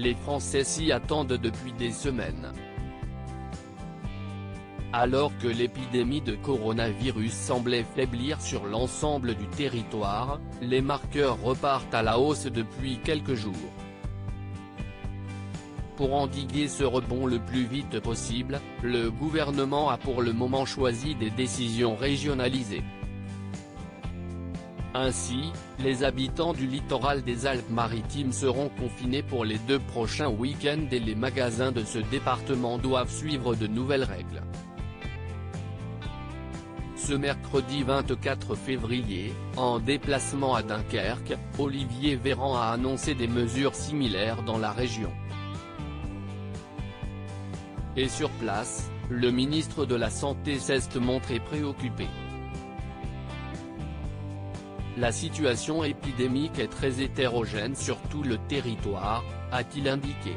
les Français s'y attendent depuis des semaines. Alors que l'épidémie de coronavirus semblait faiblir sur l'ensemble du territoire, les marqueurs repartent à la hausse depuis quelques jours. Pour endiguer ce rebond le plus vite possible, le gouvernement a pour le moment choisi des décisions régionalisées. Ainsi, les habitants du littoral des Alpes-Maritimes seront confinés pour les 2 prochains week-ends et les magasins de ce département doivent suivre de nouvelles règles. Ce mercredi 24 février, en déplacement à Dunkerque, Olivier Véran a annoncé des mesures similaires dans la région. Et sur place, le ministre de la Santé s'est montré préoccupé. La situation épidémique est très hétérogène sur tout le territoire, a-t-il indiqué.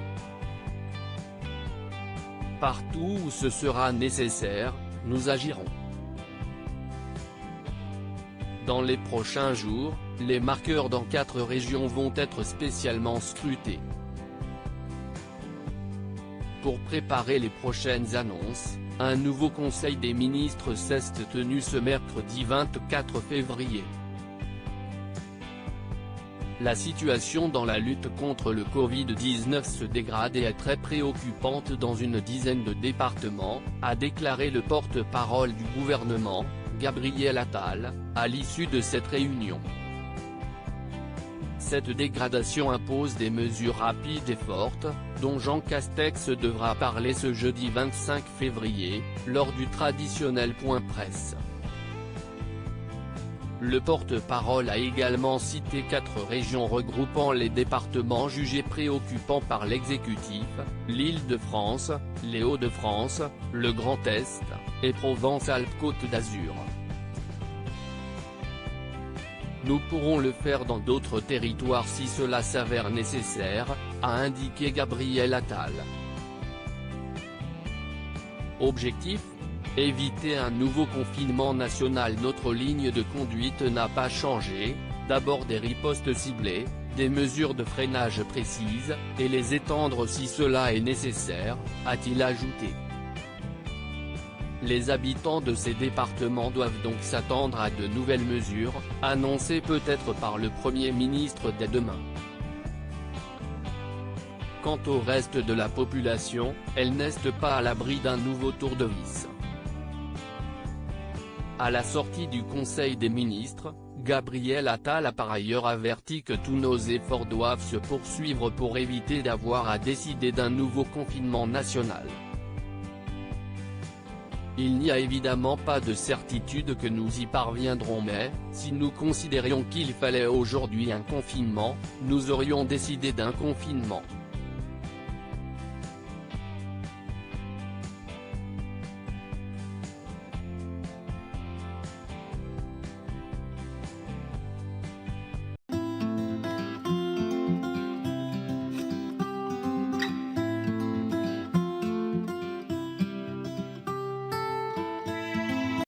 Partout où ce sera nécessaire, nous agirons. Dans les prochains jours, les marqueurs dans 4 régions vont être spécialement scrutés. Pour préparer les prochaines annonces, un nouveau conseil des ministres s'est tenu ce mercredi 24 février. La situation dans la lutte contre le Covid-19 se dégrade et est très préoccupante dans une dizaine de départements, a déclaré le porte-parole du gouvernement, Gabriel Attal, à l'issue de cette réunion. Cette dégradation impose des mesures rapides et fortes, dont Jean Castex devra parler ce jeudi 25 février, lors du traditionnel point presse. Le porte-parole a également cité 4 régions regroupant les départements jugés préoccupants par l'exécutif, l'Île-de-France, les Hauts-de-France, le Grand Est, et Provence-Alpes-Côte d'Azur. Nous pourrons le faire dans d'autres territoires si cela s'avère nécessaire, a indiqué Gabriel Attal. Objectif ? Éviter un nouveau confinement national. Notre ligne de conduite n'a pas changé, d'abord des ripostes ciblées, des mesures de freinage précises, et les étendre si cela est nécessaire, a-t-il ajouté. Les habitants de ces départements doivent donc s'attendre à de nouvelles mesures, annoncées peut-être par le Premier ministre dès demain. Quant au reste de la population, elle n'est pas à l'abri d'un nouveau tour de vis. À la sortie du Conseil des ministres, Gabriel Attal a par ailleurs averti que tous nos efforts doivent se poursuivre pour éviter d'avoir à décider d'un nouveau confinement national. Il n'y a évidemment pas de certitude que nous y parviendrons, mais, si nous considérions qu'il fallait aujourd'hui un confinement, nous aurions décidé d'un confinement.